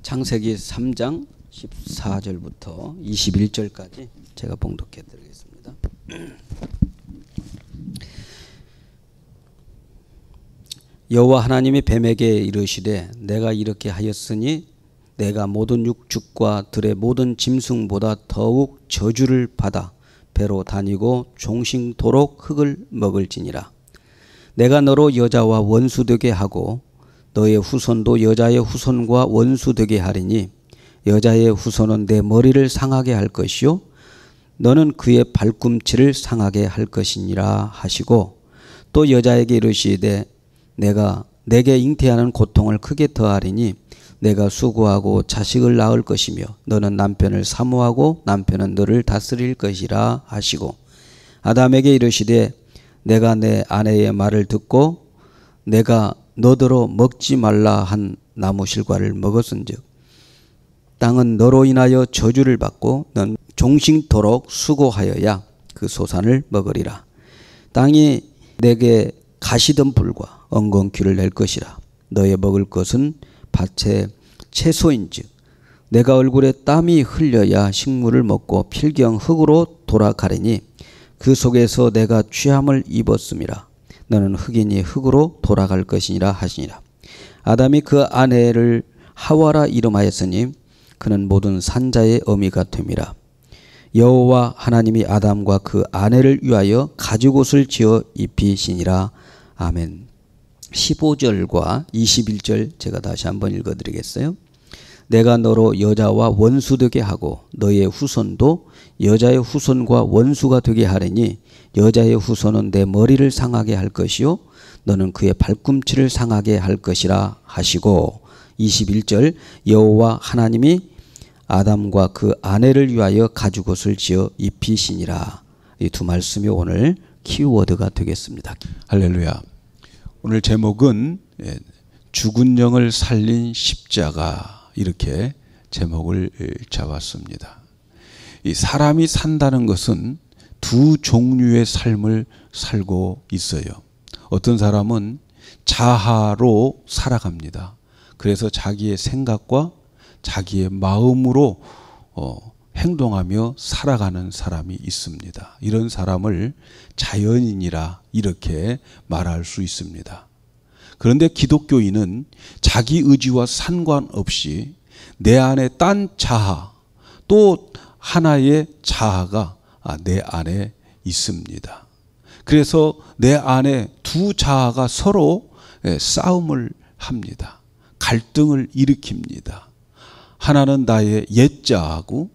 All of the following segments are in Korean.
창세기 3장 14절부터 21절까지 제가 봉독해 드리겠습니다. 여호와 하나님이 뱀에게 이르시되 내가 이렇게 하였으니 내가 모든 육축과 들의 모든 짐승보다 더욱 저주를 받아 배로 다니고 종신토록 흙을 먹을지니라. 내가 너로 여자와 원수되게 하고 너의 후손도 여자의 후손과 원수되게 하리니 여자의 후손은 내 머리를 상하게 할 것이요 너는 그의 발꿈치를 상하게 할 것이니라 하시고, 또 여자에게 이르시되 내가 내게 잉태하는 고통을 크게 더하리니 내가 수고하고 자식을 낳을 것이며 너는 남편을 사모하고 남편은 너를 다스릴 것이라 하시고, 아담에게 이르시되 내가 내 아내의 말을 듣고 내가 너더러 먹지 말라 한 나무 실과를 먹었은즉 땅은 너로 인하여 저주를 받고 넌 종신토록 수고하여야 그 소산을 먹으리라. 땅이 내게 가시덤불과 엉겅퀴를 낼 것이라. 너의 먹을 것은 밭의 채소인즉 내가 얼굴에 땀이 흘려야 식물을 먹고 필경 흙으로 돌아가리니 그 속에서 내가 취함을 입었음이라. 너는 흙이니 흙으로 돌아갈 것이니라 하시니라. 아담이 그 아내를 하와라 이름하였으니 그는 모든 산자의 어미가 됨이라. 여호와 하나님이 아담과 그 아내를 위하여 가죽옷을 지어 입히시니라. 아멘. 15절과 21절 제가 다시 한번 읽어드리겠어요. 내가 너로 여자와 원수되게 하고 너의 후손도 여자의 후손과 원수가 되게 하리니 여자의 후손은 내 머리를 상하게 할 것이요 너는 그의 발꿈치를 상하게 할 것이라 하시고, 21절 여호와 하나님이 아담과 그 아내를 위하여 가죽옷을 지어 입히시니라. 이 두 말씀이 오늘 키워드가 되겠습니다. 할렐루야. 오늘 제목은 죽은 영을 살린 십자가, 이렇게 제목을 잡았습니다. 이 사람이 산다는 것은 두 종류의 삶을 살고 있어요. 어떤 사람은 자아로 살아갑니다. 그래서 자기의 생각과 자기의 마음으로 행동하며 살아가는 사람이 있습니다. 이런 사람을 자연인이라 이렇게 말할 수 있습니다. 그런데 기독교인은 자기 의지와 상관없이 내 안에 딴 자아, 또 하나의 자아가 내 안에 있습니다. 그래서 내 안에 두 자아가 서로 싸움을 합니다. 갈등을 일으킵니다. 하나는 나의 옛 자아고,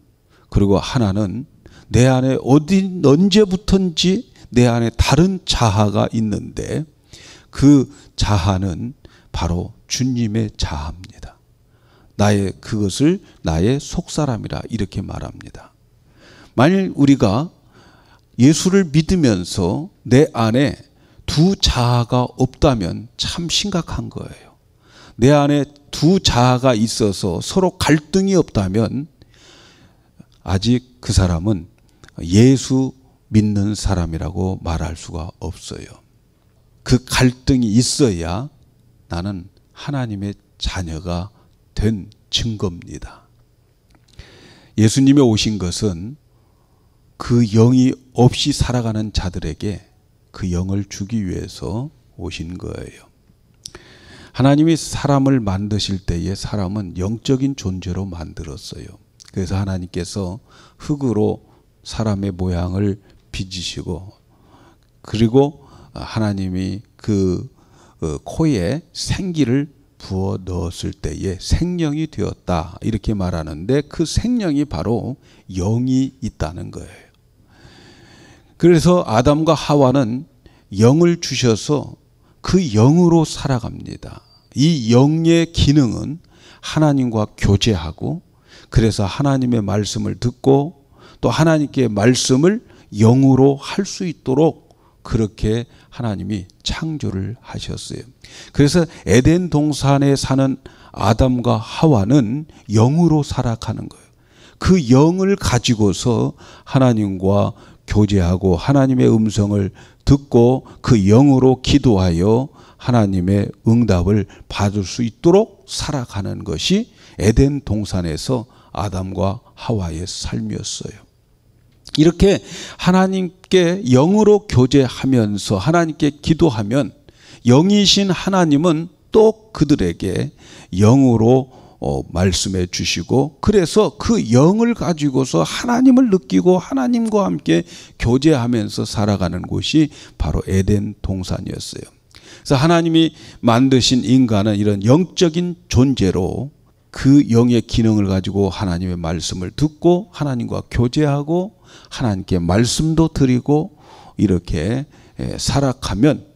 그리고 하나는 내 안에 언제부턴지 내 안에 다른 자아가 있는데 그 자아는 바로 주님의 자아입니다. 그것을 나의 속사람이라 이렇게 말합니다. 만일 우리가 예수를 믿으면서 내 안에 두 자아가 없다면 참 심각한 거예요. 내 안에 두 자아가 있어서 서로 갈등이 없다면 아직 그 사람은 예수 믿는 사람이라고 말할 수가 없어요. 그 갈등이 있어야 나는 하나님의 자녀가 된 증거입니다. 예수님이 오신 것은 그 영이 없이 살아가는 자들에게 그 영을 주기 위해서 오신 거예요. 하나님이 사람을 만드실 때에 사람은 영적인 존재로 만들었어요. 그래서 하나님께서 흙으로 사람의 모양을 빚으시고, 그리고 하나님이 그 코에 생기를 부어 넣었을 때에 생명이 되었다 이렇게 말하는데, 그 생명이 바로 영이 있다는 거예요. 그래서 아담과 하와는 영을 주셔서 그 영으로 살아갑니다. 이 영의 기능은 하나님과 교제하고, 그래서 하나님의 말씀을 듣고 또 하나님께 말씀을 영으로 할 수 있도록 그렇게 하나님이 창조를 하셨어요. 그래서 에덴 동산에 사는 아담과 하와는 영으로 살아가는 거예요. 그 영을 가지고서 하나님과 교제하고 하나님의 음성을 듣고 그 영으로 기도하여 하나님의 응답을 받을 수 있도록 살아가는 것이 에덴 동산에서 아담과 하와의 삶이었어요. 이렇게 하나님께 영으로 교제하면서 하나님께 기도하면 영이신 하나님은 또 그들에게 영으로 말씀해 주시고, 그래서 그 영을 가지고서 하나님을 느끼고 하나님과 함께 교제하면서 살아가는 곳이 바로 에덴 동산이었어요. 그래서 하나님이 만드신 인간은 이런 영적인 존재로 그 영의 기능을 가지고 하나님의 말씀을 듣고 하나님과 교제하고 하나님께 말씀도 드리고 이렇게 살아가면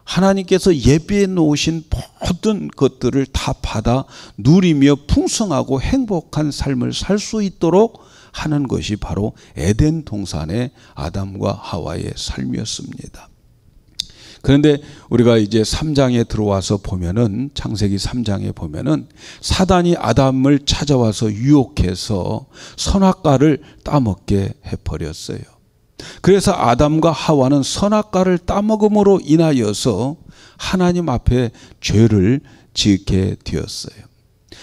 하나님께서 예비해 놓으신 모든 것들을 다 받아 누리며 풍성하고 행복한 삶을 살 수 있도록 하는 것이 바로 에덴 동산의 아담과 하와의 삶이었습니다. 그런데 우리가 이제 3장에 들어와서 보면은, 창세기 3장에 보면은 사단이 아담을 찾아와서 유혹해서 선악과를 따먹게 해버렸어요. 그래서 아담과 하와는 선악과를 따먹음으로 인하여서 하나님 앞에 죄를 짓게 되었어요.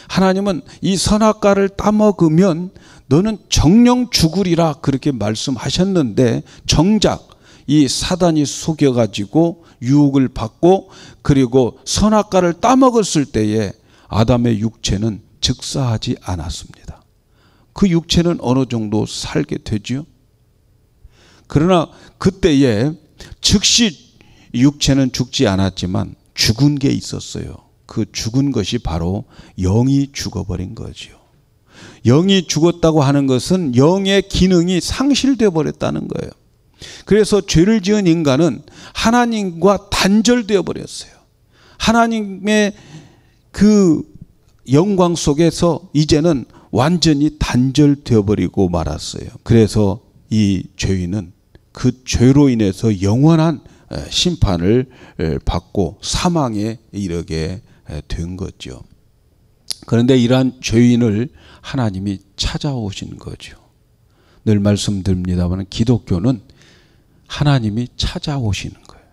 하나님은 이 선악과를 따먹으면 너는 정령 죽으리라 그렇게 말씀하셨는데, 정작 이 사단이 속여가지고 유혹을 받고 그리고 선악과를 따먹었을 때에 아담의 육체는 즉사하지 않았습니다. 그 육체는 어느 정도 살게 되죠. 그러나 그때에 즉시 육체는 죽지 않았지만 죽은 게 있었어요. 그 죽은 것이 바로 영이 죽어버린 거죠. 영이 죽었다고 하는 것은 영의 기능이 상실되어 버렸다는 거예요. 그래서 죄를 지은 인간은 하나님과 단절되어 버렸어요. 하나님의 그 영광 속에서 이제는 완전히 단절되어 버리고 말았어요. 그래서 이 죄인은 그 죄로 인해서 영원한 심판을 받고 사망에 이르게 된 거죠. 그런데 이러한 죄인을 하나님이 찾아오신 거죠. 늘 말씀드립니다만 기독교는 하나님이 찾아오시는 거예요.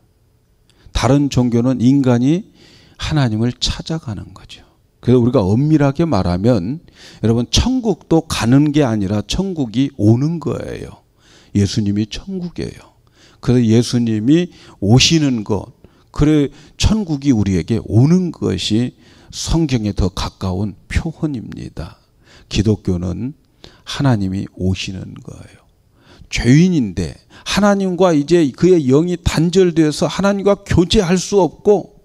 다른 종교는 인간이 하나님을 찾아가는 거죠. 그래서 우리가 엄밀하게 말하면 여러분, 천국도 가는 게 아니라 천국이 오는 거예요. 예수님이 천국이에요. 그래서 예수님이 오시는 것, 그래 천국이 우리에게 오는 것이 성경에 더 가까운 표현입니다. 기독교는 하나님이 오시는 거예요. 죄인인데 하나님과 이제 그의 영이 단절되어서 하나님과 교제할 수 없고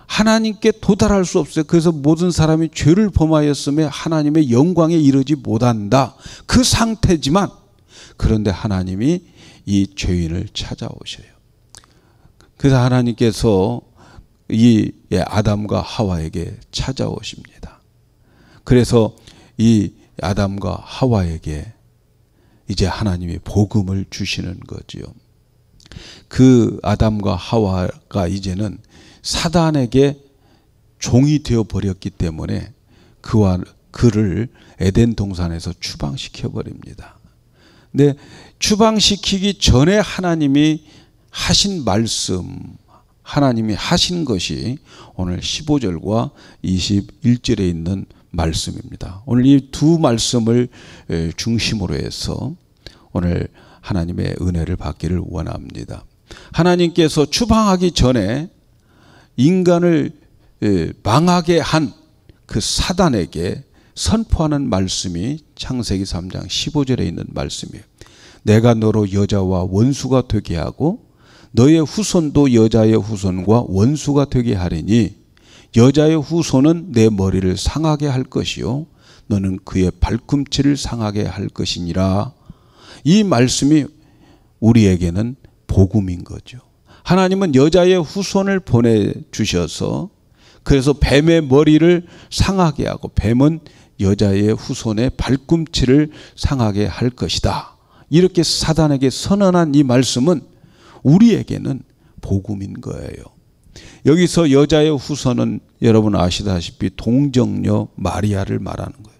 하나님께 도달할 수 없어요. 그래서 모든 사람이 죄를 범하였음에 하나님의 영광에 이르지 못한다. 그 상태지만, 그런데 하나님이 이 죄인을 찾아오셔요. 그래서 하나님께서 이 아담과 하와에게 찾아오십니다. 그래서 이 아담과 하와에게 이제 하나님이 복음을 주시는 거지요. 그 아담과 하와가 이제는 사단에게 종이 되어 버렸기 때문에 그를 에덴 동산에서 추방시켜 버립니다. 근데 추방시키기 전에 하나님이 하신 말씀, 하나님이 하신 것이 오늘 15절과 21절에 있는 말씀입니다. 오늘 이 두 말씀을 중심으로 해서 오늘 하나님의 은혜를 받기를 원합니다. 하나님께서 추방하기 전에 인간을 망하게 한 그 사단에게 선포하는 말씀이 창세기 3장 15절에 있는 말씀이에요. 내가 너로 여자와 원수가 되게 하고 너의 후손도 여자의 후손과 원수가 되게 하리니 여자의 후손은 내 머리를 상하게 할 것이요 너는 그의 발꿈치를 상하게 할 것이니라. 이 말씀이 우리에게는 복음인 거죠. 하나님은 여자의 후손을 보내주셔서 그래서 뱀의 머리를 상하게 하고 뱀은 여자의 후손의 발꿈치를 상하게 할 것이다. 이렇게 사단에게 선언한 이 말씀은 우리에게는 복음인 거예요. 여기서 여자의 후손은 여러분 아시다시피 동정녀 마리아를 말하는 거예요.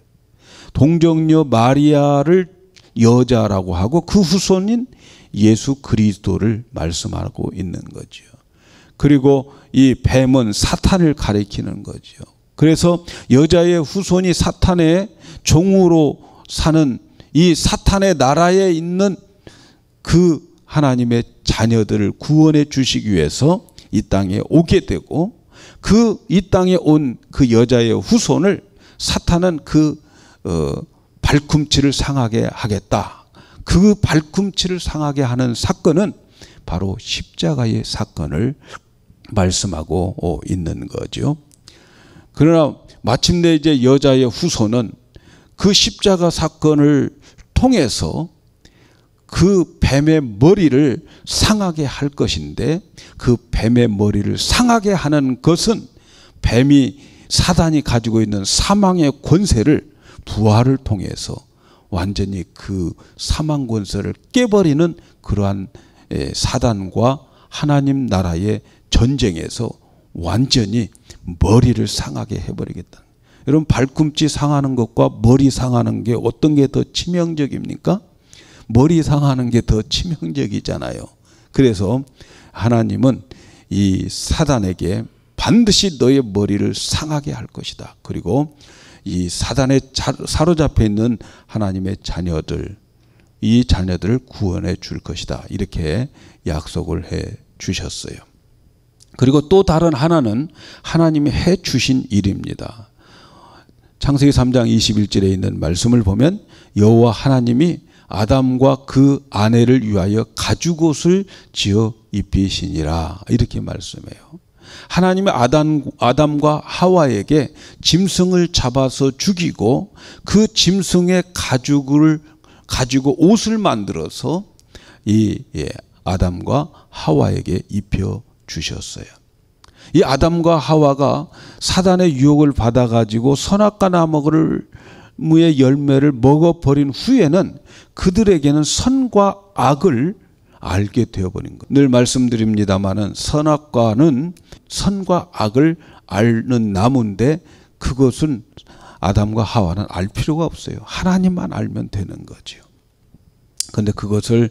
동정녀 마리아를 여자라고 하고 그 후손인 예수 그리스도를 말씀하고 있는 거죠. 그리고 이 뱀은 사탄을 가리키는 거죠. 그래서 여자의 후손이 사탄의 종으로 사는 이 사탄의 나라에 있는 그 하나님의 자녀들을 구원해 주시기 위해서 이 땅에 오게 되고, 그 이 땅에 온 그 여자의 후손을 사탄은 그 발꿈치를 상하게 하겠다. 그 발꿈치를 상하게 하는 사건은 바로 십자가의 사건을 말씀하고 있는 거죠. 그러나 마침내 이제 여자의 후손은 그 십자가 사건을 통해서 그 뱀의 머리를 상하게 할 것인데, 그 뱀의 머리를 상하게 하는 것은 뱀이, 사단이 가지고 있는 사망의 권세를 부활을 통해서 완전히 그 사망 권세를 깨버리는 그러한 사단과 하나님 나라의 전쟁에서 완전히 머리를 상하게 해버리겠다. 여러분, 발꿈치 상하는 것과 머리 상하는 게 어떤 게 더 치명적입니까? 머리 상하는 게 더 치명적이잖아요. 그래서 하나님은 이 사단에게 반드시 너의 머리를 상하게 할 것이다. 그리고 이 사단에 사로잡혀 있는 하나님의 자녀들, 이 자녀들을 구원해 줄 것이다. 이렇게 약속을 해 주셨어요. 그리고 또 다른 하나는 하나님이 해 주신 일입니다. 창세기 3장 21절에 있는 말씀을 보면 여호와 하나님이 아담과 그 아내를 위하여 가죽옷을 지어 입히시니라, 이렇게 말씀해요. 하나님이 아담과 하와에게 짐승을 잡아서 죽이고 그 짐승의 가죽을 가지고 옷을 만들어서 이 아담과 하와에게 입혀 주셨어요. 이 아담과 하와가 사단의 유혹을 받아가지고 선악과 나무의 열매를 먹어버린 후에는 그들에게는 선과 악을 알게 되어버린 것. 늘 말씀드립니다마는 선과 악을 아는 나무인데 그것은 아담과 하와는 알 필요가 없어요. 하나님만 알면 되는 거죠. 그런데 그것을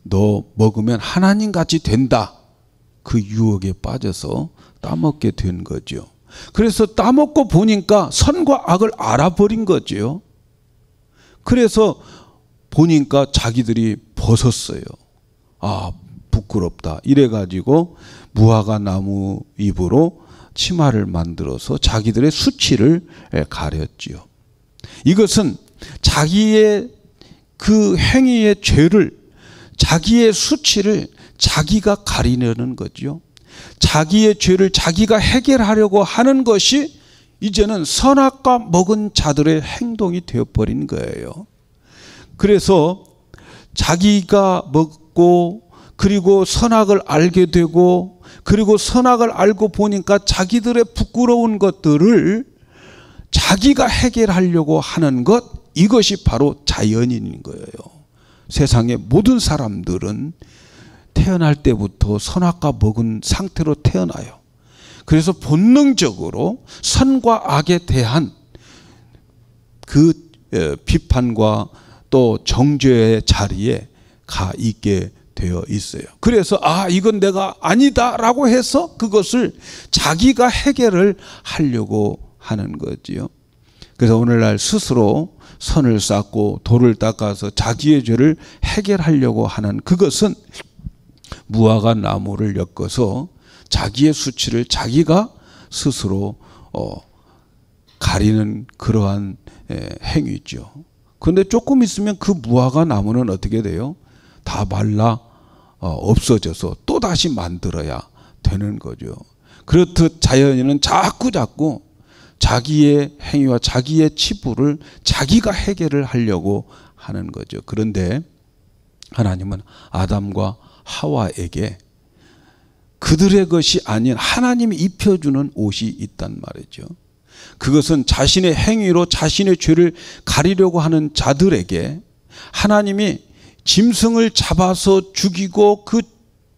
너 먹으면 하나님같이 된다. 그 유혹에 빠져서 따먹게 된 거죠. 그래서 따먹고 보니까 선과 악을 알아버린 거죠. 그래서 보니까 자기들이 벗었어요. 아, 부끄럽다. 이래가지고 무화과 나무 잎으로 치마를 만들어서 자기들의 수치를 가렸지요. 이것은 자기의 그 행위의 죄를, 자기의 수치를 자기가 가리려는 거죠. 자기의 죄를 자기가 해결하려고 하는 것이 이제는 선악과 먹은 자들의 행동이 되어버린 거예요. 그래서 자기가 먹고 그리고 선악을 알게 되고 그리고 선악을 알고 보니까 자기들의 부끄러운 것들을 자기가 해결하려고 하는 것, 이것이 바로 자연인인 거예요. 세상의 모든 사람들은 태어날 때부터 선악과 먹은 상태로 태어나요. 그래서 본능적으로 선과 악에 대한 그 비판과 또 정죄의 자리에 가 있게 되어 있어요. 그래서 이건 내가 아니다라고 해서 그것을 자기가 해결을 하려고 하는 거지요. 그래서 오늘날 스스로 선을 쌓고 돌을 닦아서 자기의 죄를 해결하려고 하는 그것은 무화과 나무를 엮어서 자기의 수치를 자기가 스스로 가리는 그러한 행위죠. 그런데 조금 있으면 그 무화과 나무는 어떻게 돼요? 다 말라 없어져서 또 다시 만들어야 되는 거죠. 그렇듯 자연인은 자꾸 자기의 행위와 자기의 치부를 자기가 해결을 하려고 하는 거죠. 그런데 하나님은 아담과 하와에게 그들의 것이 아닌 하나님이 입혀주는 옷이 있단 말이죠. 그것은 자신의 행위로 자신의 죄를 가리려고 하는 자들에게 하나님이 짐승을 잡아서 죽이고 그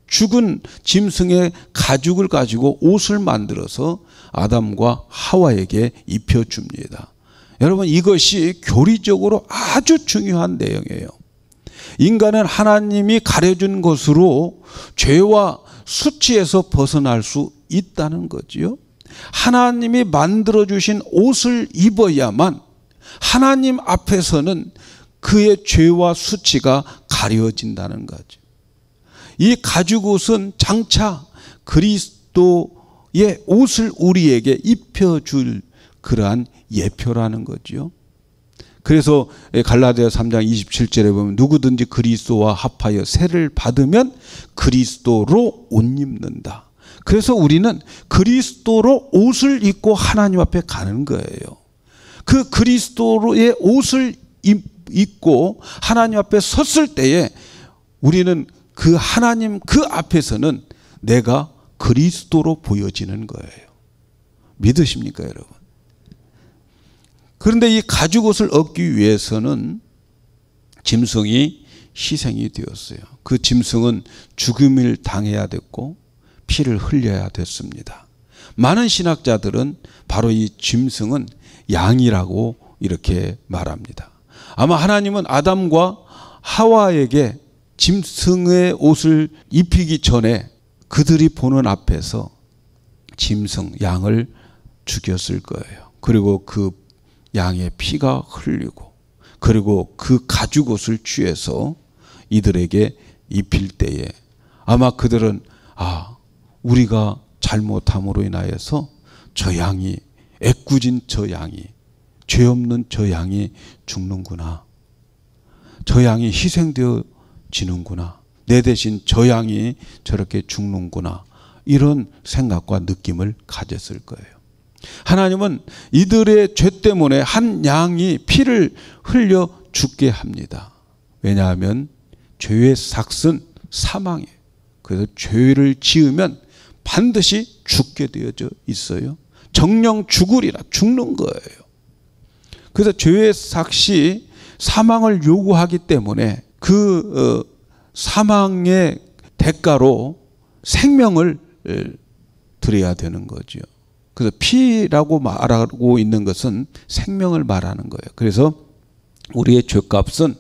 죽은 짐승의 가죽을 가지고 옷을 만들어서 아담과 하와에게 입혀줍니다. 여러분, 이것이 교리적으로 아주 중요한 내용이에요. 인간은 하나님이 가려준 것으로 죄와 수치에서 벗어날 수 있다는 거지요. 하나님이 만들어주신 옷을 입어야만 하나님 앞에서는 그의 죄와 수치가 가려진다는 거죠. 이 가죽옷은 장차 그리스도의 옷을 우리에게 입혀줄 그러한 예표라는 거죠. 그래서 갈라디아 3장 27절에 보면 누구든지 그리스도와 합하여 세를 받으면 그리스도로 옷 입는다. 그래서 우리는 그리스도로 옷을 입고 하나님 앞에 가는 거예요. 그 그리스도의 옷을 입고 하나님 앞에 섰을 때에 우리는 그 하나님 그 앞에서는 내가 그리스도로 보여지는 거예요. 믿으십니까, 여러분? 그런데 이 가죽옷을 얻기 위해서는 짐승이 희생이 되었어요. 그 짐승은 죽음을 당해야 됐고 피를 흘려야 됐습니다. 많은 신학자들은 바로 이 짐승은 양이라고 이렇게 말합니다. 아마 하나님은 아담과 하와에게 짐승의 옷을 입히기 전에 그들이 보는 앞에서 짐승, 양을 죽였을 거예요. 그리고 그 양의 피가 흘리고 그리고 그 가죽옷을 취해서 이들에게 입힐 때에 아마 그들은 우리가 잘못함으로 인하여서 저 양이 애꿎은 저 양이 죄 없는 저 양이 죽는구나. 저 양이 희생되어 지는구나. 내 대신 저 양이 저렇게 죽는구나. 이런 생각과 느낌을 가졌을 거예요. 하나님은 이들의 죄 때문에 한 양이 피를 흘려 죽게 합니다. 왜냐하면 죄의 삭은 사망이에요. 그래서 죄를 지으면 반드시 죽게 되어져 있어요. 정령 죽으리라, 죽는 거예요. 그래서 죄의 삭이 사망을 요구하기 때문에 그 사망의 대가로 생명을 드려야 되는 거죠. 그래서 피라고 말하고 있는 것은 생명을 말하는 거예요. 그래서 우리의 죄값은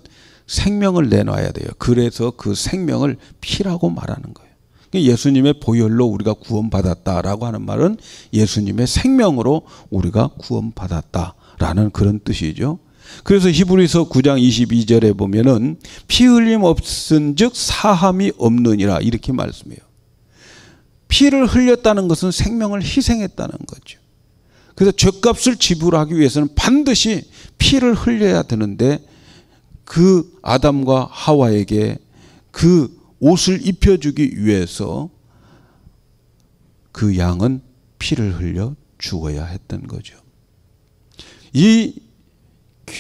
생명을 내놔야 돼요. 그래서 그 생명을 피라고 말하는 거예요. 예수님의 보혈로 우리가 구원받았다라고 하는 말은 예수님의 생명으로 우리가 구원받았다라는 그런 뜻이죠. 그래서 히브리서 9장 22절에 보면은 피 흘림 없은즉 사함이 없느니라 이렇게 말씀해요. 피를 흘렸다는 것은 생명을 희생했다는 거죠. 그래서 죄값을 지불하기 위해서는 반드시 피를 흘려야 되는데 그 아담과 하와에게 그 옷을 입혀주기 위해서 그 양은 피를 흘려 죽어야 했던 거죠. 이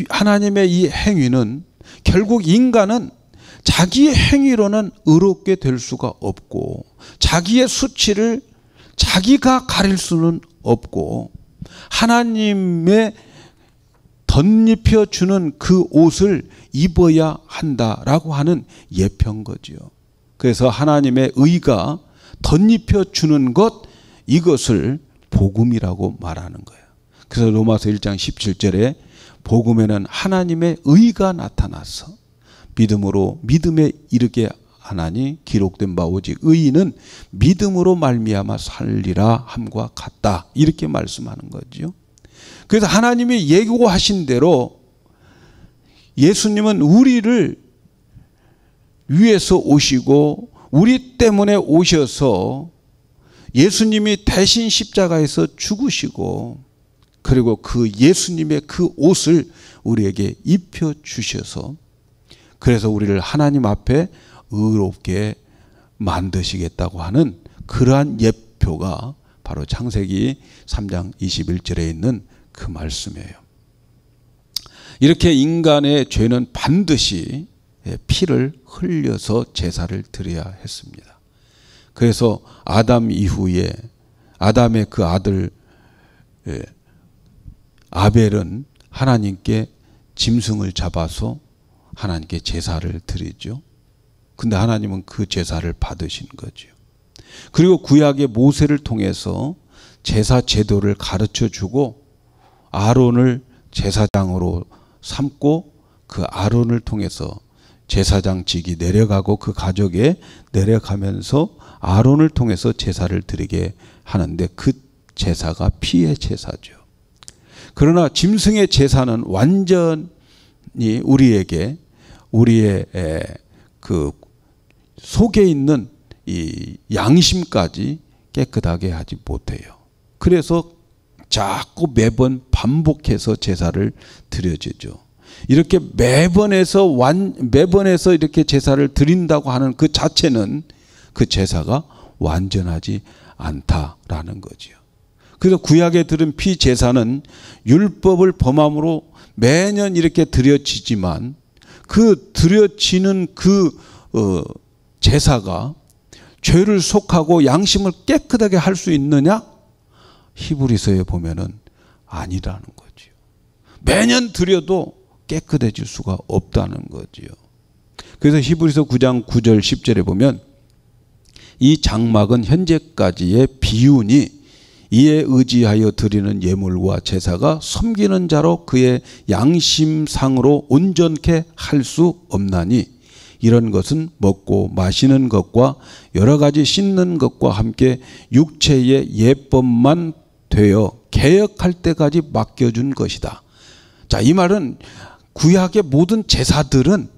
하나님의 이 행위는 결국 인간은 자기의 행위로는 의롭게 될 수가 없고 자기의 수치를 자기가 가릴 수는 없고 하나님의 덧입혀 주는 그 옷을 입어야 한다라고 하는 예표인 거죠. 그래서 하나님의 의가 덧입혀 주는 것 이것을 복음이라고 말하는 거예요. 그래서 로마서 1장 17절에 복음에는 하나님의 의가 나타나서 믿음으로 믿음에 이르게 하나니 기록된 바 오직 의인은 믿음으로 말미암아 살리라 함과 같다 이렇게 말씀하는 거죠. 그래서 하나님이 예고하신 대로 예수님은 우리를 위해서 오시고 우리 때문에 오셔서 예수님이 대신 십자가에서 죽으시고 그리고 그 예수님의 그 옷을 우리에게 입혀 주셔서 그래서 우리를 하나님 앞에 의롭게 만드시겠다고 하는 그러한 예표가 바로 창세기 3장 21절에 있는 그 말씀이에요. 이렇게 인간의 죄는 반드시 피를 흘려서 제사를 드려야 했습니다. 그래서 아담 이후에 아담의 그 아들 아벨은 하나님께 짐승을 잡아서 하나님께 제사를 드리죠. 근데 하나님은 그 제사를 받으신 거죠. 그리고 구약의 모세를 통해서 제사 제도를 가르쳐 주고 아론을 제사장으로 삼고 그 아론을 통해서 제사장직이 내려가고 그 가족에 내려가면서 아론을 통해서 제사를 드리게 하는데 그 제사가 피의 제사죠. 그러나 짐승의 제사는 완전히 우리에게 우리의 그 속에 있는 이 양심까지 깨끗하게 하지 못해요. 그래서 자꾸 매번 반복해서 제사를 드려지죠. 이렇게 매번에서 이렇게 제사를 드린다고 하는 그 자체는 그 제사가 완전하지 않다라는 거지요. 그래서 구약에 들은 피 제사는 율법을 범함으로 매년 이렇게 드려지지만 그 드려지는 그 제사가 죄를 속하고 양심을 깨끗하게 할 수 있느냐? 히브리서에 보면은 아니라는 거지요. 매년 드려도 깨끗해질 수가 없다는 거지요. 그래서 히브리서 9장 9절 10절에 보면 이 장막은 현재까지의 비운이 이에 의지하여 드리는 예물과 제사가 섬기는 자로 그의 양심상으로 온전케 할 수 없나니 이런 것은 먹고 마시는 것과 여러 가지 씻는 것과 함께 육체의 예법만 되어 개혁할 때까지 맡겨준 것이다. 자, 이 말은 구약의 모든 제사들은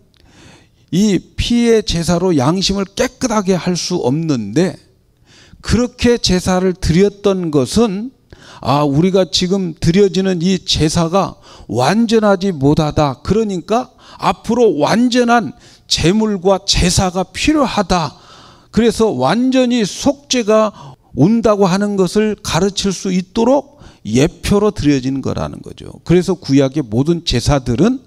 이 피의 제사로 양심을 깨끗하게 할 수 없는데 그렇게 제사를 드렸던 것은 우리가 지금 드려지는 이 제사가 완전하지 못하다. 그러니까 앞으로 완전한 제물과 제사가 필요하다. 그래서 완전히 속죄가 온다고 하는 것을 가르칠 수 있도록 예표로 드려진 거라는 거죠. 그래서 구약의 모든 제사들은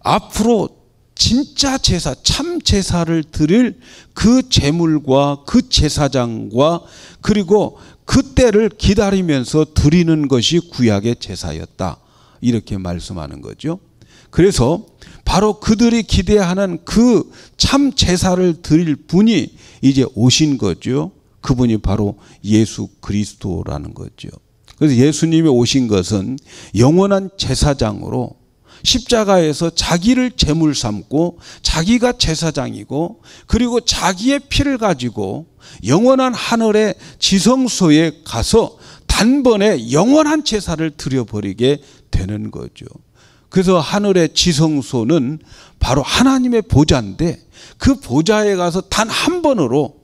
앞으로 진짜 제사, 참 제사를 드릴 그 제물과 그 제사장과 그리고 그때를 기다리면서 드리는 것이 구약의 제사였다. 이렇게 말씀하는 거죠. 그래서 바로 그들이 기대하는 그 참 제사를 드릴 분이 이제 오신 거죠. 그분이 바로 예수 그리스도라는 거죠. 그래서 예수님이 오신 것은 영원한 제사장으로 십자가에서 자기를 제물 삼고 자기가 제사장이고 그리고 자기의 피를 가지고 영원한 하늘의 지성소에 가서 단번에 영원한 제사를 드려버리게 되는 거죠. 그래서 하늘의 지성소는 바로 하나님의 보좌인데 그 보좌에 가서 단 한 번으로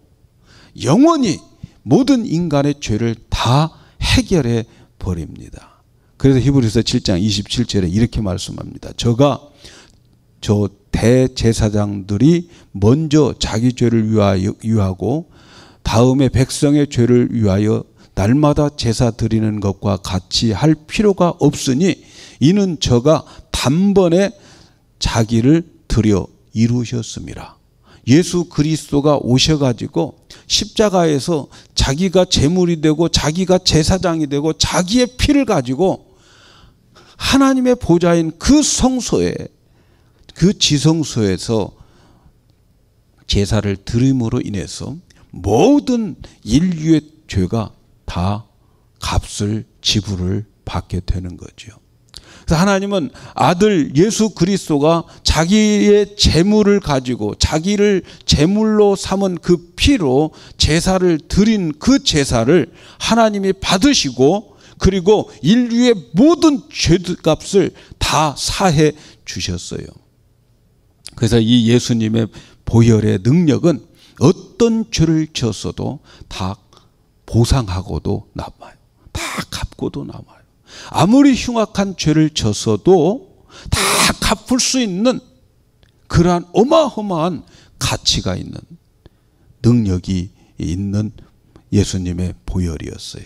영원히 모든 인간의 죄를 다 해결해 버립니다. 그래서 히브리서 7장 27절에 이렇게 말씀합니다. 저 대제사장들이 먼저 자기 죄를 위하고 다음에 백성의 죄를 위하여 날마다 제사 드리는 것과 같이 할 필요가 없으니 이는 저가 단번에 자기를 드려 이루셨습니다. 예수 그리스도가 오셔가지고 십자가에서 자기가 제물이 되고 자기가 제사장이 되고 자기의 피를 가지고 하나님의 보좌인 그 성소에 그 지성소에서 제사를 드림으로 인해서 모든 인류의 죄가 다 값을 지불을 받게 되는 거죠. 그래서 하나님은 아들 예수 그리스도가 자기의 제물을 가지고 자기를 제물로 삼은 그 피로 제사를 드린 그 제사를 하나님이 받으시고 그리고 인류의 모든 죄값을 다 사해 주셨어요. 그래서 이 예수님의 보혈의 능력은 어떤 죄를 지었어도 다 보상하고도 남아요. 다 갚고도 남아요. 아무리 흉악한 죄를 졌어도 다 갚을 수 있는 그러한 어마어마한 가치가 있는 능력이 있는 예수님의 보혈이었어요.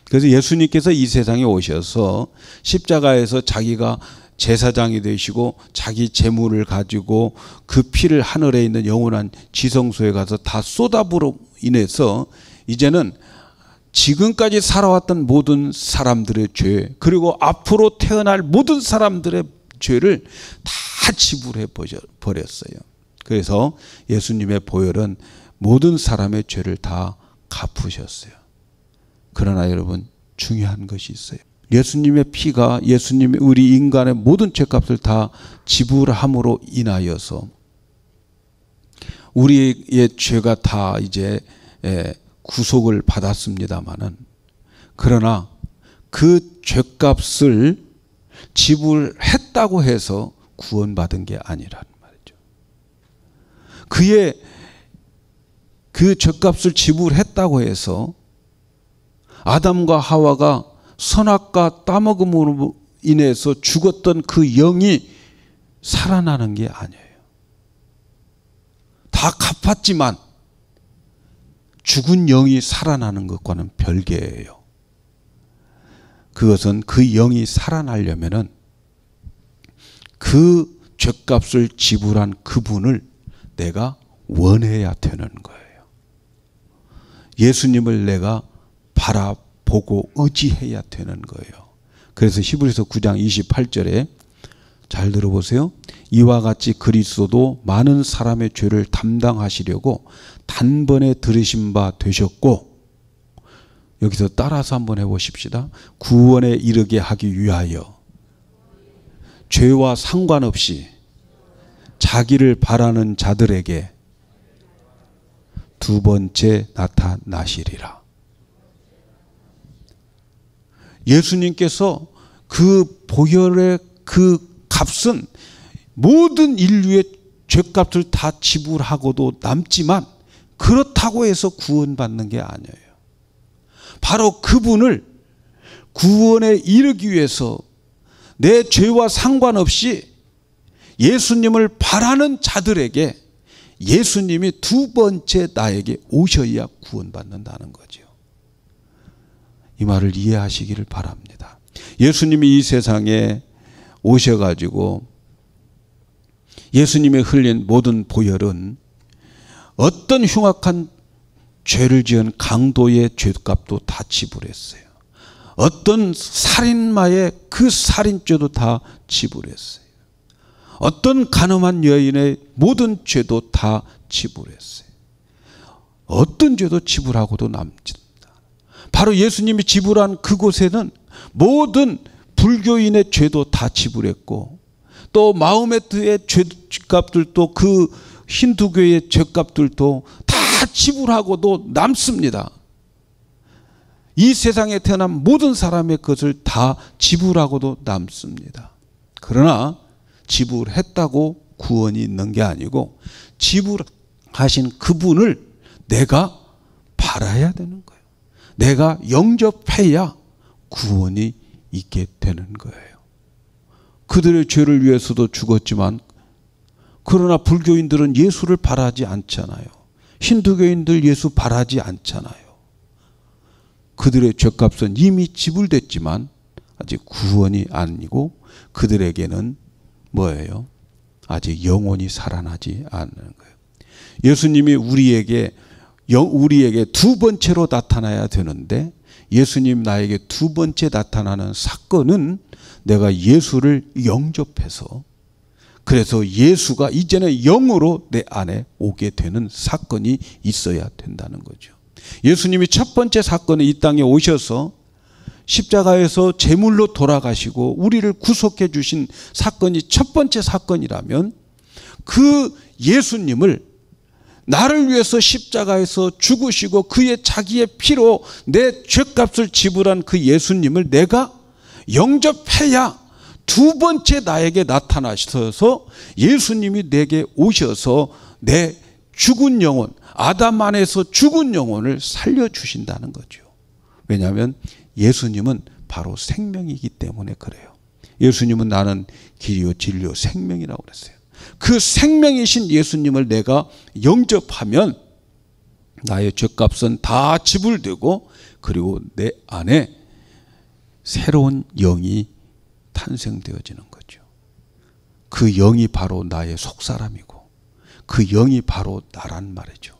그래서 예수님께서 이 세상에 오셔서 십자가에서 자기가 제사장이 되시고 자기 제물을 가지고 그 피를 하늘에 있는 영원한 지성소에 가서 다 쏟아부로 인해서 이제는 지금까지 살아왔던 모든 사람들의 죄 그리고 앞으로 태어날 모든 사람들의 죄를 다 지불해 버렸어요. 그래서 예수님의 보혈은 모든 사람의 죄를 다 갚으셨어요. 그러나 여러분 중요한 것이 있어요. 예수님의 피가 예수님이 우리 인간의 모든 죄값을 다 지불함으로 인하여서 우리의 죄가 다 이제 구속을 받았습니다마는 그러나 그 죄값을 지불했다고 해서 구원받은 게 아니라는 말이죠. 그의 그 죄값을 지불했다고 해서 아담과 하와가 선악과 따먹음으로 인해서 죽었던 그 영이 살아나는 게 아니에요. 다 갚았지만 죽은 영이 살아나는 것과는 별개예요. 그것은 그 영이 살아나려면은 그 죄값을 지불한 그분을 내가 원해야 되는 거예요. 예수님을 내가 바라보고 의지해야 되는 거예요. 그래서 히브리서 9장 28절에 잘 들어보세요. 이와 같이 그리스도도 많은 사람의 죄를 담당하시려고 단번에 들으신 바 되셨고, 여기서 따라서 한번 해보십시다. 구원에 이르게 하기 위하여 죄와 상관없이 자기를 바라는 자들에게 두 번째 나타나시리라. 예수님께서 그 보혈의 그 값은 모든 인류의 죄값을 다 지불하고도 남지만 그렇다고 해서 구원받는 게 아니에요. 바로 그분을 구원에 이르기 위해서 내 죄와 상관없이 예수님을 바라는 자들에게 예수님이 두 번째 나에게 오셔야 구원받는다는 거죠. 이 말을 이해하시기를 바랍니다. 예수님이 이 세상에 오셔가지고 예수님이 흘린 모든 보혈은 어떤 흉악한 죄를 지은 강도의 죄값도 다 지불했어요. 어떤 살인마의 그 살인죄도 다 지불했어요. 어떤 간음한 여인의 모든 죄도 다 지불했어요. 어떤 죄도 지불하고도 남습니다. 바로 예수님이 지불한 그곳에는 모든 불교인의 죄도 다 지불했고, 또 마호메트의 죄값들도, 그 힌두교의 죄값들도 다 지불하고도 남습니다. 이 세상에 태어난 모든 사람의 것을 다 지불하고도 남습니다. 그러나 지불했다고 구원이 있는 게 아니고 지불하신 그분을 내가 바라야 되는 거예요. 내가 영접해야 구원이 있게 되는 거예요. 그들의 죄를 위해서도 죽었지만, 그러나 불교인들은 예수를 바라지 않잖아요. 힌두교인들 예수 바라지 않잖아요. 그들의 죄값은 이미 지불됐지만 아직 구원이 아니고 그들에게는 뭐예요? 아직 영혼이 살아나지 않는 거예요. 예수님이 우리에게 두 번째로 나타나야 되는데, 예수님 나에게 두 번째 나타나는 사건은 내가 예수를 영접해서, 그래서 예수가 이제는 영으로 내 안에 오게 되는 사건이 있어야 된다는 거죠. 예수님이 첫 번째 사건은 이 땅에 오셔서 십자가에서 제물로 돌아가시고 우리를 구속해 주신 사건이 첫 번째 사건이라면, 그 예수님을 나를 위해서 십자가에서 죽으시고 그의 자기의 피로 내 죄값을 지불한 그 예수님을 내가 영접해야 두 번째 나에게 나타나셔서 예수님이 내게 오셔서 내 죽은 영혼, 아담 안에서 죽은 영혼을 살려주신다는 거죠. 왜냐하면 예수님은 바로 생명이기 때문에 그래요. 예수님은 나는 길이요 진리요 생명이라고 그랬어요. 그 생명이신 예수님을 내가 영접하면 나의 죄값은 다 지불되고, 그리고 내 안에 새로운 영이 탄생되어지는 거죠. 그 영이 바로 나의 속사람이고 그 영이 바로 나란 말이죠.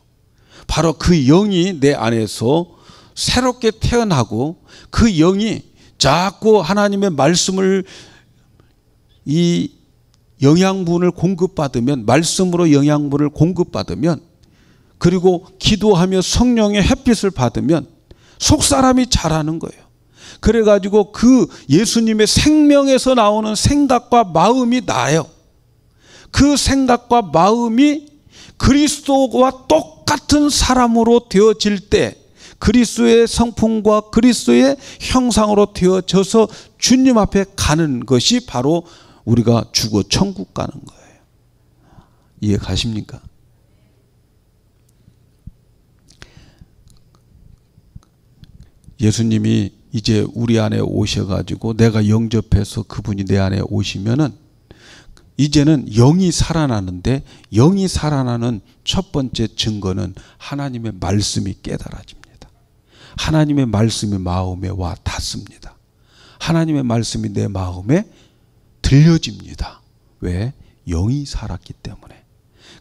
바로 그 영이 내 안에서 새롭게 태어나고, 그 영이 자꾸 하나님의 말씀을 이 영양분을 공급받으면, 말씀으로 영양분을 공급받으면, 그리고 기도하며 성령의 햇빛을 받으면 속사람이 자라는 거예요. 그래가지고 그 예수님의 생명에서 나오는 생각과 마음이 나요. 그 생각과 마음이 그리스도와 똑같은 사람으로 되어질 때 그리스도의 성품과 그리스도의 형상으로 되어져서 주님 앞에 가는 것이 바로 우리가 죽어 천국 가는 거예요. 이해 가십니까? 예수님이 이제 우리 안에 오셔가지고 내가 영접해서 그분이 내 안에 오시면은 이제는 영이 살아나는데, 영이 살아나는 첫 번째 증거는 하나님의 말씀이 깨달아집니다. 하나님의 말씀이 마음에 와 닿습니다. 하나님의 말씀이 내 마음에 들려집니다. 왜? 영이 살았기 때문에.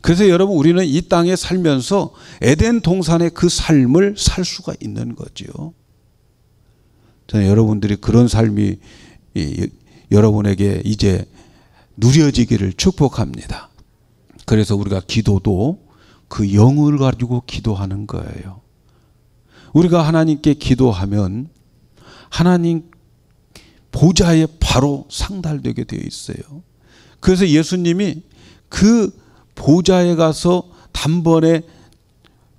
그래서 여러분, 우리는 이 땅에 살면서 에덴 동산의 그 삶을 살 수가 있는 거죠. 저는 여러분들이 그런 삶이 여러분에게 이제 누려지기를 축복합니다. 그래서 우리가 기도도 그 영을 가지고 기도하는 거예요. 우리가 하나님께 기도하면 하나님 보좌에 바로 상달되게 되어 있어요. 그래서 예수님이 그 보좌에 가서 단번에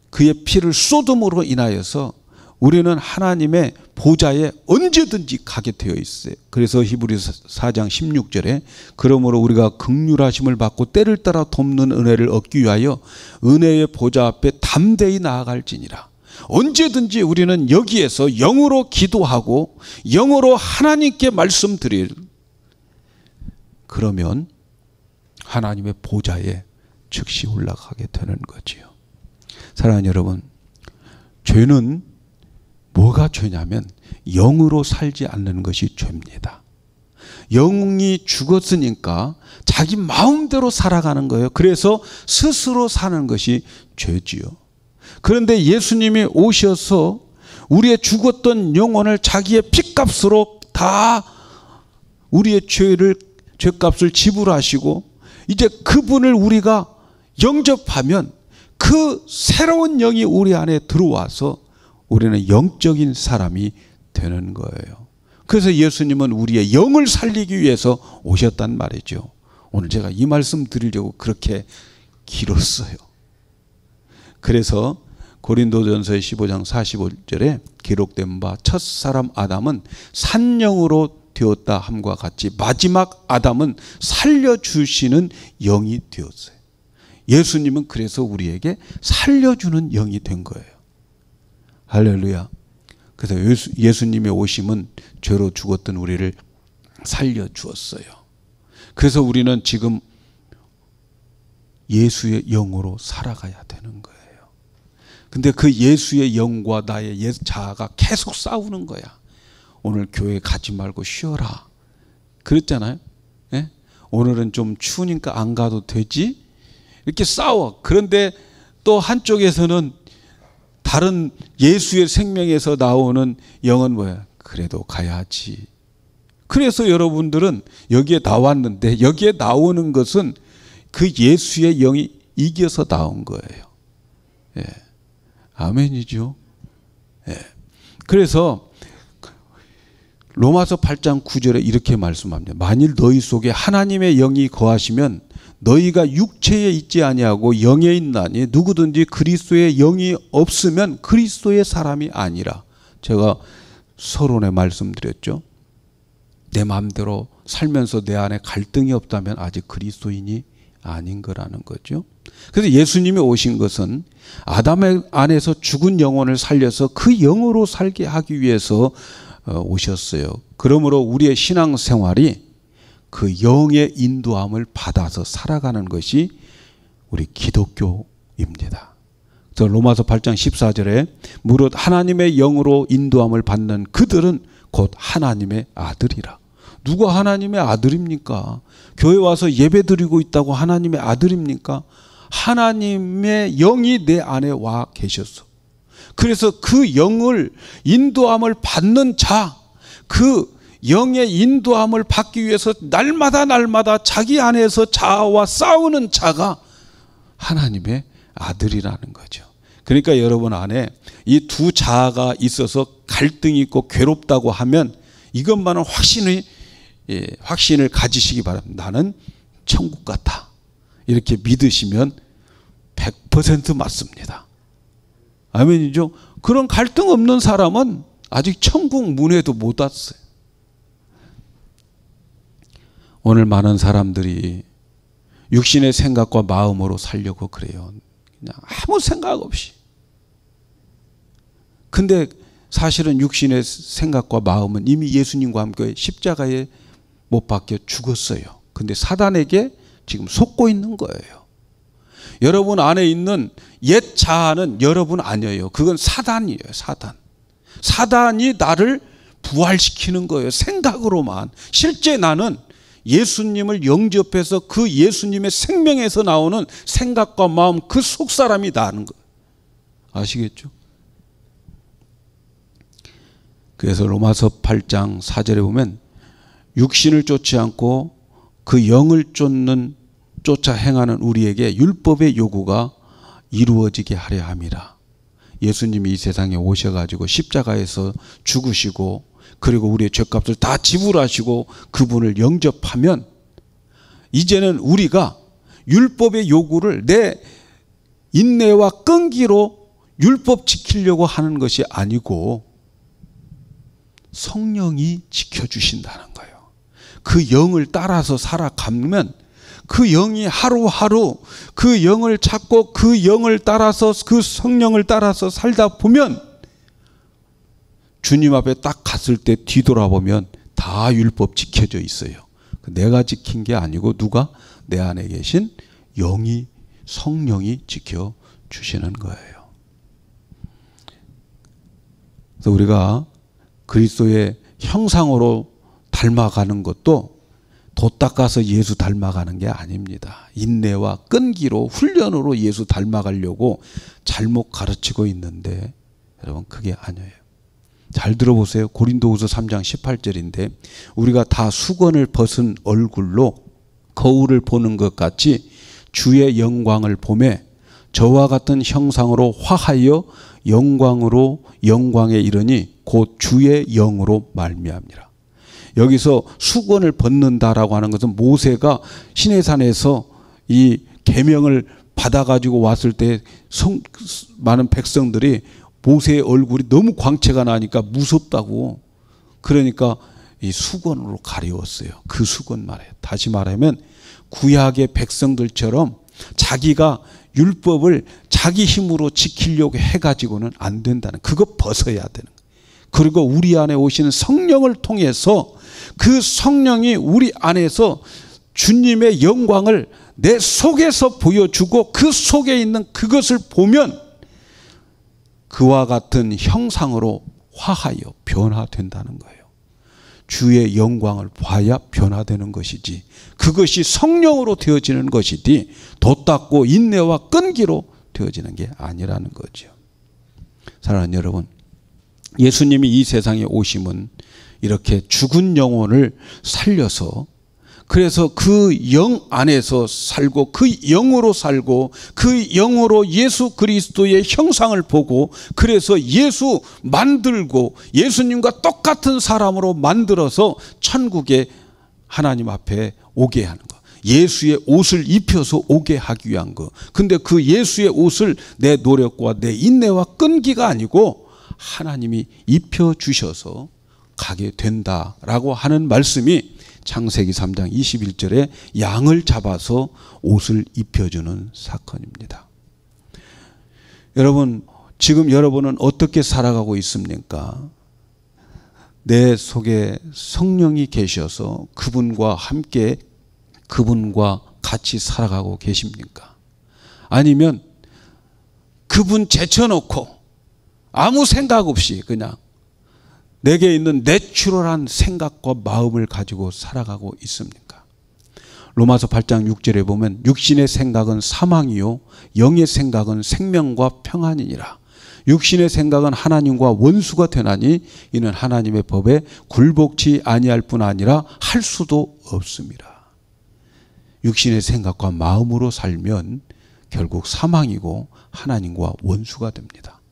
그의 피를 쏟음으로 인하여서 우리는 하나님의 보좌에 언제든지 가게 되어 있어요. 그래서 히브리서 4장 16절에 그러므로 우리가 긍휼하심을 받고 때를 따라 돕는 은혜를 얻기 위하여 은혜의 보좌 앞에 담대히 나아갈지니라. 언제든지 우리는 여기에서 영으로 기도하고 영으로 하나님께 말씀드릴, 그러면 하나님의 보좌에 즉시 올라가게 되는 거지요. 사랑하는 여러분, 죄는 뭐가 죄냐면 영으로 살지 않는 것이 죄입니다. 영이 죽었으니까 자기 마음대로 살아가는 거예요. 그래서 스스로 사는 것이 죄지요. 그런데 예수님이 오셔서 우리의 죽었던 영혼을 자기의 피값으로 다 우리의 죄값을 지불하시고, 이제 그분을 우리가 영접하면 그 새로운 영이 우리 안에 들어와서 우리는 영적인 사람이 되는 거예요. 그래서 예수님은 우리의 영을 살리기 위해서 오셨단 말이죠. 오늘 제가 이 말씀 드리려고 그렇게 길었어요. 그래서 고린도전서 15장 45절에 기록된 바 첫사람 아담은 산영으로 되었다 함과 같이 마지막 아담은 살려주시는 영이 되었어요. 예수님은 그래서 우리에게 살려주는 영이 된 거예요. 할렐루야. 그래서 예수님의 오심은 죄로 죽었던 우리를 살려주었어요. 그래서 우리는 지금 예수의 영으로 살아가야 되는 거예요. 근데 그 예수의 영과 나의 옛 자아가 계속 싸우는 거야. 오늘 교회 가지 말고 쉬어라 그랬잖아요. 예? 오늘은 좀 추우니까 안 가도 되지? 이렇게 싸워. 그런데 또 한쪽에서는 다른 예수의 생명에서 나오는 영은 뭐야? 그래도 가야지. 그래서 여러분들은 여기에 나왔는데, 여기에 나오는 것은 그 예수의 영이 이겨서 나온 거예요. 예. 아멘이죠. 예. 그래서 로마서 8장 9절에 이렇게 말씀합니다. 만일 너희 속에 하나님의 영이 거하시면 너희가 육체에 있지 아니하고 영에 있나니 누구든지 그리스도의 영이 없으면 그리스도의 사람이 아니라. 제가 서론에 말씀드렸죠. 내 마음대로 살면서 내 안에 갈등이 없다면 아직 그리스도인이 아닌 거라는 거죠. 그래서 예수님이 오신 것은 아담의 안에서 죽은 영혼을 살려서 그 영으로 살게 하기 위해서 오셨어요. 그러므로 우리의 신앙생활이 그 영의 인도함을 받아서 살아가는 것이 우리 기독교입니다. 그래서 로마서 8장 14절에 무릇 하나님의 영으로 인도함을 받는 그들은 곧 하나님의 아들이라. 누가 하나님의 아들입니까? 교회 와서 예배 드리고 있다고 하나님의 아들입니까? 하나님의 영이 내 안에 와 계셨어. 그래서 그 영을 인도함을 받는 자, 그 영의 인도함을 받기 위해서 날마다 자기 안에서 자아와 싸우는 자가 하나님의 아들이라는 거죠. 그러니까 여러분 안에 이 두 자아가 있어서 갈등이 있고 괴롭다고 하면 이것만은 확신을 가지시기 바랍니다. 나는 천국 같다. 이렇게 믿으시면 100% 맞습니다. 아멘이죠? 그런 갈등 없는 사람은 아직 천국 문에도 못 왔어요. 오늘 많은 사람들이 육신의 생각과 마음으로 살려고 그래요. 그냥 아무 생각 없이. 근데 사실은 육신의 생각과 마음은 이미 예수님과 함께 십자가에 못 박혀 죽었어요. 근데 사단에게 지금 속고 있는 거예요. 여러분 안에 있는 옛 자아는 여러분 아니에요. 그건 사단이에요. 사단. 사단이 나를 부활시키는 거예요. 생각으로만. 실제 나는 예수님을 영접해서 그 예수님의 생명에서 나오는 생각과 마음, 그 속사람이 나는 거예요. 아시겠죠? 그래서 로마서 8장 4절에 보면 육신을 쫓지 않고 그 영을 쫓아 행하는 우리에게 율법의 요구가 이루어지게 하려 함이라. 예수님이 이 세상에 오셔가지고 십자가에서 죽으시고 그리고 우리의 죄값을 다 지불하시고 그분을 영접하면 이제는 우리가 율법의 요구를 내 인내와 끈기로 율법 지키려고 하는 것이 아니고 성령이 지켜주신다는 거예요. 그 영을 따라서 살아가면 그 영이 하루하루 그 영을 찾고 그 영을 따라서 그 성령을 따라서 살다 보면 주님 앞에 딱 갔을 때 뒤돌아보면 다 율법 지켜져 있어요. 내가 지킨 게 아니고 누가? 내 안에 계신 영이 성령이 지켜주시는 거예요. 그래서 우리가 그리스도의 형상으로 닮아가는 것도 도 닦아서 예수 닮아가는 게 아닙니다. 인내와 끈기로 훈련으로 예수 닮아가려고 잘못 가르치고 있는데 여러분 그게 아니에요. 잘 들어보세요. 고린도후서 3장 18절인데 우리가 다 수건을 벗은 얼굴로 거울을 보는 것 같이 주의 영광을 보매 저와 같은 형상으로 화하여 영광에 이르니 곧 주의 영으로 말미암니라. 여기서 수건을 벗는다라고 하는 것은 모세가 시내산에서 이 계명을 받아가지고 왔을 때 많은 백성들이 모세의 얼굴이 너무 광채가 나니까 무섭다고 그러니까 이 수건으로 가려웠어요. 그 수건 말이에요. 다시 말하면 구약의 백성들처럼 자기가 율법을 자기 힘으로 지키려고 해가지고는 안 된다는 그거 벗어야 되는 거예요. 그리고 우리 안에 오시는 성령을 통해서 그 성령이 우리 안에서 주님의 영광을 내 속에서 보여주고 그 속에 있는 그것을 보면 그와 같은 형상으로 화하여 변화된다는 거예요. 주의 영광을 봐야 변화되는 것이지 그것이 성령으로 되어지는 것이지 도 닦고 인내와 끈기로 되어지는 게 아니라는 거죠. 사랑하는 여러분, 예수님이 이 세상에 오심은 이렇게 죽은 영혼을 살려서 그래서 그 영 안에서 살고 그 영으로 살고 그 영으로 예수 그리스도의 형상을 보고 그래서 예수 만들고 예수님과 똑같은 사람으로 만들어서 천국에 하나님 앞에 오게 하는 거. 예수의 옷을 입혀서 오게 하기 위한 거. 근데 그 예수의 옷을 내 노력과 내 인내와 끈기가 아니고 하나님이 입혀주셔서 가게 된다라고 하는 말씀이 창세기 3장 21절에 양을 잡아서 옷을 입혀주는 사건입니다. 여러분, 지금 여러분은 어떻게 살아가고 있습니까? 내 속에 성령이 계셔서 그분과 함께 그분과 같이 살아가고 계십니까? 아니면 그분 제쳐놓고 아무 생각 없이 그냥 내게 있는 내추럴한 생각과 마음을 가지고 살아가고 있습니까? 로마서 8장 6절에 보면 육신의 생각은 사망이요 영의 생각은 생명과 평안이니라. 육신의 생각은 하나님과 원수가 되나니 이는 하나님의 법에 굴복치 아니할 뿐 아니라 할 수도 없습니다. 육신의 생각과 마음으로 살면 결국 사망이고 하나님과 원수가 됩니다.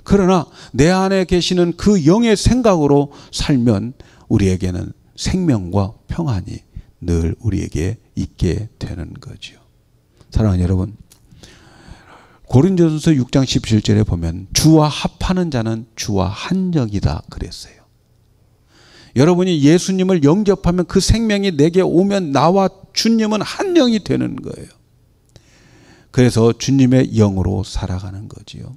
그러나 내 안에 계시는 그 영의 생각으로 살면 우리에게는 생명과 평안이 늘 우리에게 있게 되는 거죠. 사랑하는 여러분, 고린도전서 6장 17절에 보면 주와 합하는 자는 주와 한정이다 그랬어요. 여러분이 예수님을 영접하면 그 생명이 내게 오면 나와 주님은 한영이 되는 거예요. 그래서 주님의 영으로 살아가는 거지요.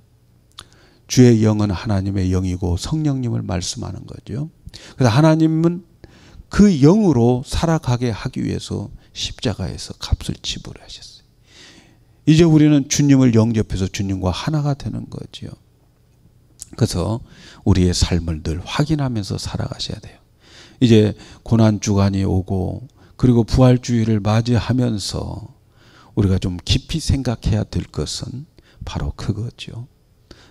주의 영은 하나님의 영이고 성령님을 말씀하는 거죠. 그래서 하나님은 그 영으로 살아가게 하기 위해서 십자가에서 값을 지불하셨어요. 이제 우리는 주님을 영접해서 주님과 하나가 되는 거지요. 그래서 우리의 삶을 늘 확인하면서 살아가셔야 돼요. 이제 고난주간이 오고 그리고 부활주의를 맞이하면서 우리가 좀 깊이 생각해야 될 것은 바로 그거죠.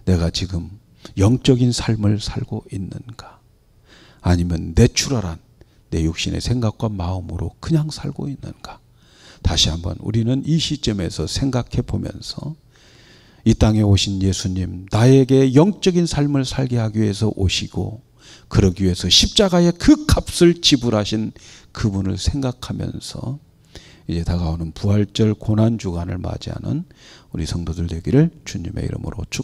내가 지금 영적인 삶을 살고 있는가? 아니면 내추럴한 내 육신의 생각과 마음으로 그냥 살고 있는가? 다시 한번 우리는 이 시점에서 생각해 보면서 이 땅에 오신 예수님, 나에게 영적인 삶을 살게 하기 위해서 오시고 그러기 위해서 십자가의 그 값을 지불하신 그분을 생각하면서 이제 다가오는 부활절 고난주간을 맞이하는 우리 성도들 되기를 주님의 이름으로 축복합니다.